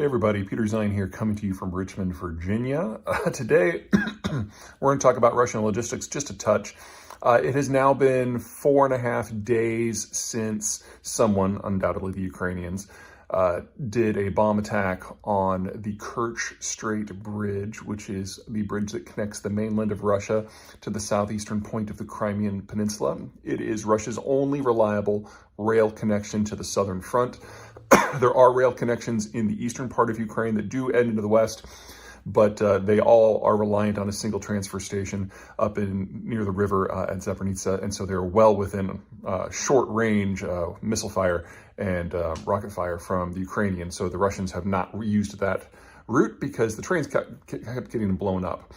Hey everybody, Peter Zeihan here coming to you from Richmond, Virginia. Today, we're going to talk about Russian logistics just a touch. It has now been 4.5 days since someone, undoubtedly the Ukrainians, did a bomb attack on the Kerch Strait Bridge, which is the bridge that connects the mainland of Russia to the southeastern point of the Crimean Peninsula. It is Russia's only reliable rail connection to the southern front. There are rail connections in the eastern part of Ukraine that do end into the west, but they all are reliant on a single transfer station up near the river at Zaporizhzhia, and so they're well within short range missile fire and rocket fire from the Ukrainians. So the Russians have not used that route because the trains kept getting blown up.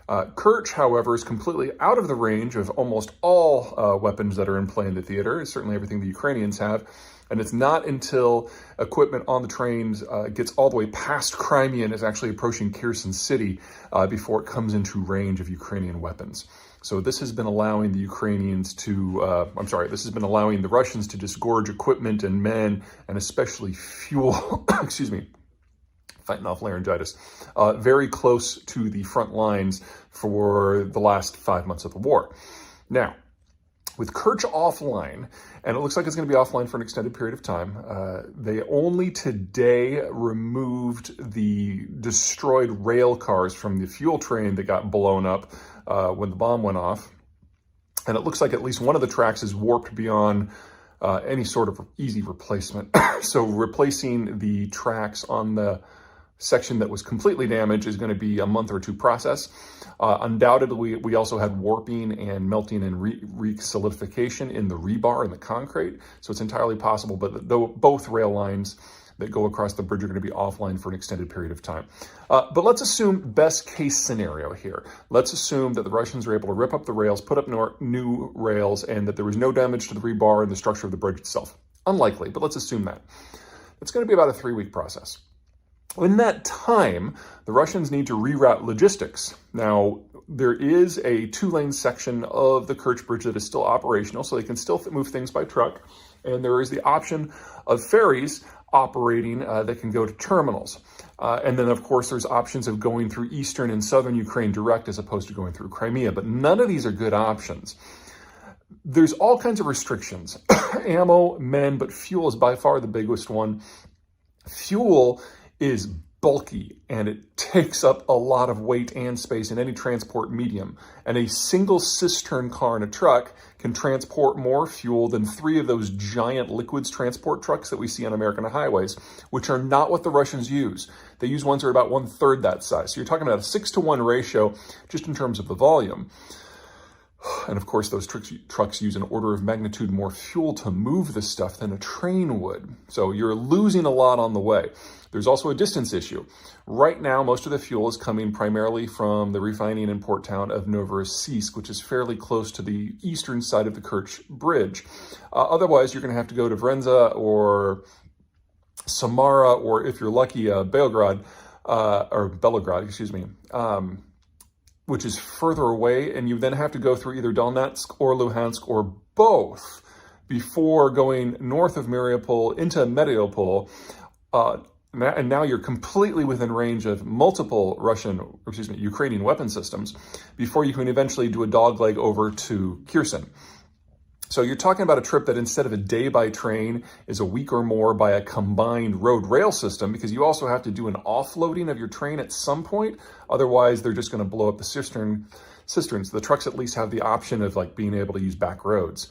Kerch, however, is completely out of the range of almost all weapons that are in play in the theater. It's certainly everything the Ukrainians have. And it's not until equipment on the trains gets all the way past Crimea and is actually approaching Kherson City before it comes into range of Ukrainian weapons. So this has been allowing the Ukrainians to, this has been allowing the Russians to disgorge equipment and men, and especially fuel, excuse me, fighting off laryngitis, very close to the front lines for the last 5 months of the war. Now, with Kerch offline, and it looks like it's going to be offline for an extended period of time, they only today removed the destroyed rail cars from the fuel train that got blown up when the bomb went off. And it looks like at least one of the tracks is warped beyond any sort of easy replacement. So replacing the tracks on the section that was completely damaged is going to be a month or two process. Undoubtedly, we also had warping and melting and re-solidification in the rebar and the concrete. So it's entirely possible, but both rail lines that go across the bridge are going to be offline for an extended period of time. But let's assume best case scenario here. Let's assume that the Russians are able to rip up the rails, put up new rails, and that there was no damage to the rebar and the structure of the bridge itself. Unlikely, but let's assume that. It's going to be about a 3-week process. In that time, the Russians need to reroute logistics. Now, there is a 2-lane section of the Kerch Bridge that is still operational, so they can still move things by truck. And there is the option of ferries operating that can go to terminals. And then, of course, there's options of going through eastern and southern Ukraine direct as opposed to going through Crimea. But none of these are good options. There's all kinds of restrictions. Ammo, men, but fuel is by far the biggest one. Fuel is bulky and it takes up a lot of weight and space in any transport medium. And a single cistern car in a truck can transport more fuel than 3 of those giant liquids transport trucks that we see on American highways, which are not what the Russians use. They use ones that are about 1/3 that size. So you're talking about a 6-to-1 ratio just in terms of the volume. And of course, those trucks use an order of magnitude more fuel to move this stuff than a train would. So you're losing a lot on the way. There's also a distance issue. Right now, most of the fuel is coming primarily from the refining and port town of Novorossiysk, which is fairly close to the eastern side of the Kerch Bridge. Otherwise, you're going to have to go to Vrenza or Samara, or if you're lucky, Belgrade, which is further away, and you then have to go through either Donetsk or Luhansk or both before going north of Mariupol into Mariupol. And now you're completely within range of multiple Ukrainian weapon systems before you can eventually do a dogleg over to Kherson. So you're talking about a trip that instead of a day by train is a week or more by a combined road rail system, because you also have to do an offloading of your train at some point. Otherwise, they're just going to blow up the cisterns. The trucks at least have the option of being able to use back roads.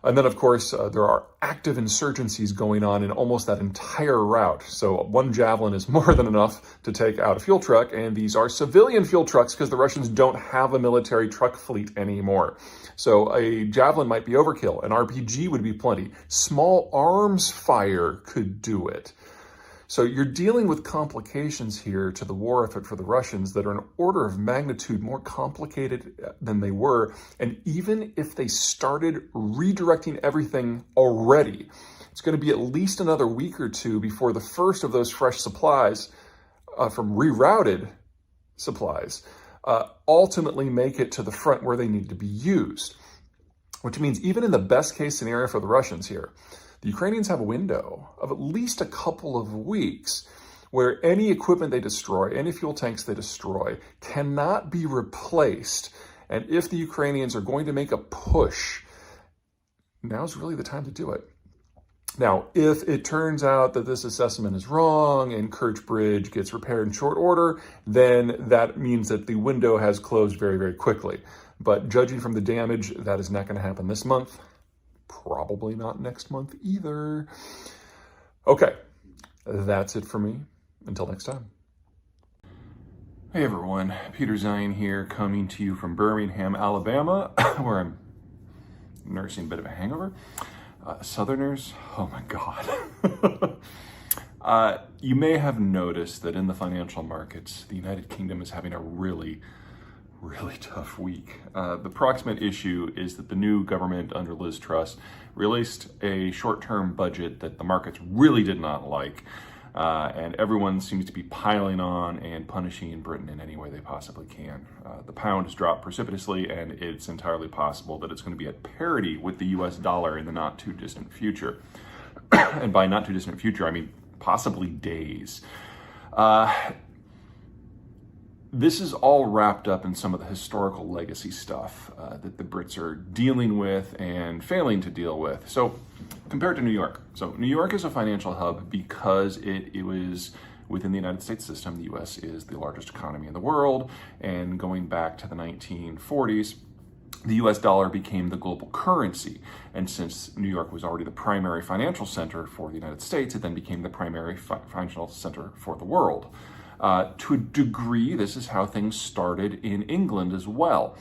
And then, of course, there are active insurgencies going on in almost that entire route. So one Javelin is more than enough to take out a fuel truck, and these are civilian fuel trucks because the Russians don't have a military truck fleet anymore. So a Javelin might be overkill. An RPG would be plenty. Small arms fire could do it. So you're dealing with complications here to the war effort for the Russians that are an order of magnitude more complicated than they were. And even if they started redirecting everything already, it's going to be at least another week or two before the first of those fresh supplies from rerouted supplies ultimately make it to the front where they need to be used. Which means even in the best case scenario for the Russians here, the Ukrainians have a window of at least a couple of weeks where any equipment they destroy, any fuel tanks they destroy, cannot be replaced. And if the Ukrainians are going to make a push, now's really the time to do it. Now, if it turns out that this assessment is wrong and Kerch Bridge gets repaired in short order, then that means that the window has closed very, very quickly. But judging from the damage, that is not going to happen this month. Probably not next month either. Okay, that's it for me. Until next time. Hey everyone, Peter Zeihan here, coming to you from Birmingham, Alabama, where I'm nursing a bit of a hangover. Southerners, oh my God. You may have noticed that in the financial markets, the United Kingdom is having a really tough week. The proximate issue is that the new government under Liz Truss released a short-term budget that the markets really did not like. And everyone seems to be piling on and punishing Britain in any way they possibly can. The pound has dropped precipitously, and it's entirely possible that it's going to be at parity with the US dollar in the not too distant future. And by not too distant future, I mean possibly days. This is all wrapped up in some of the historical legacy stuff that the Brits are dealing with and failing to deal with. So compared to New York. So New York is a financial hub because it was within the United States system. The US is the largest economy in the world. And going back to the 1940s, the US dollar became the global currency. And since New York was already the primary financial center for the United States, it then became the primary financial center for the world. To a degree, this is how things started in England as well.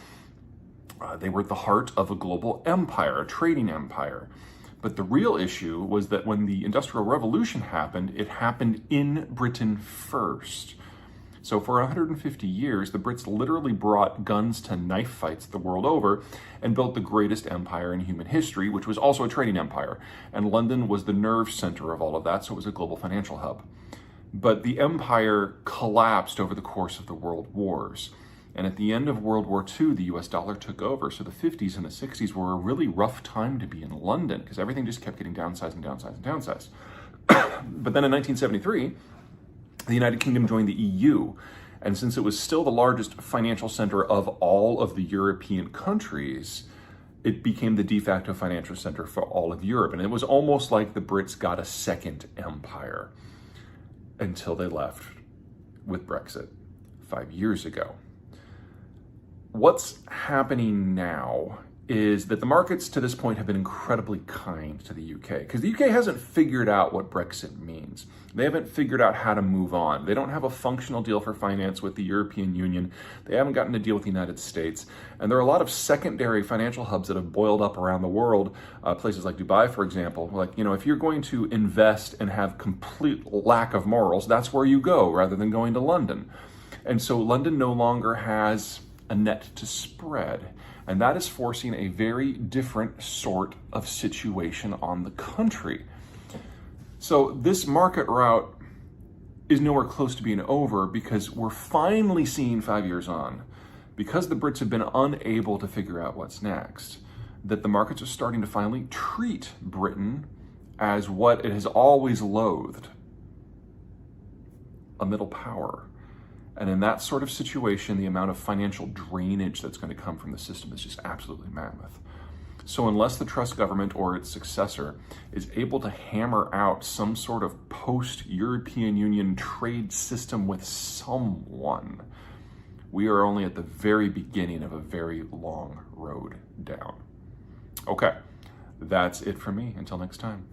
They were at the heart of a global empire, a trading empire. But the real issue was that when the Industrial Revolution happened, it happened in Britain first. So for 150 years, the Brits literally brought guns to knife fights the world over and built the greatest empire in human history, which was also a trading empire. And London was the nerve center of all of that, so it was a global financial hub. But the empire collapsed over the course of the world wars. And at the end of World War II, the US dollar took over. So the 50s and the 60s were a really rough time to be in London because everything just kept getting downsized and downsized and downsized. But then in 1973, the United Kingdom joined the EU. And since it was still the largest financial center of all of the European countries, it became the de facto financial center for all of Europe. And it was almost like the Brits got a second empire until they left with Brexit 5 years ago. What's happening now is that the markets to this point have been incredibly kind to the UK because the UK hasn't figured out what Brexit means. They haven't figured out how to move on. They don't have a functional deal for finance with the European Union. They haven't gotten a deal with the United States. And there are a lot of secondary financial hubs that have boiled up around the world, places like Dubai, for example. Like, if you're going to invest and have complete lack of morals, that's where you go rather than going to London. And so London no longer has a net to spread. And that is forcing a very different sort of situation on the country. So this market route is nowhere close to being over because we're finally seeing 5 years on, because the Brits have been unable to figure out what's next, that the markets are starting to finally treat Britain as what it has always loathed, a middle power. And in that sort of situation, the amount of financial drainage that's going to come from the system is just absolutely mammoth. So unless the Truss government or its successor is able to hammer out some sort of post-European Union trade system with someone, we are only at the very beginning of a very long road down. Okay, that's it for me. Until next time.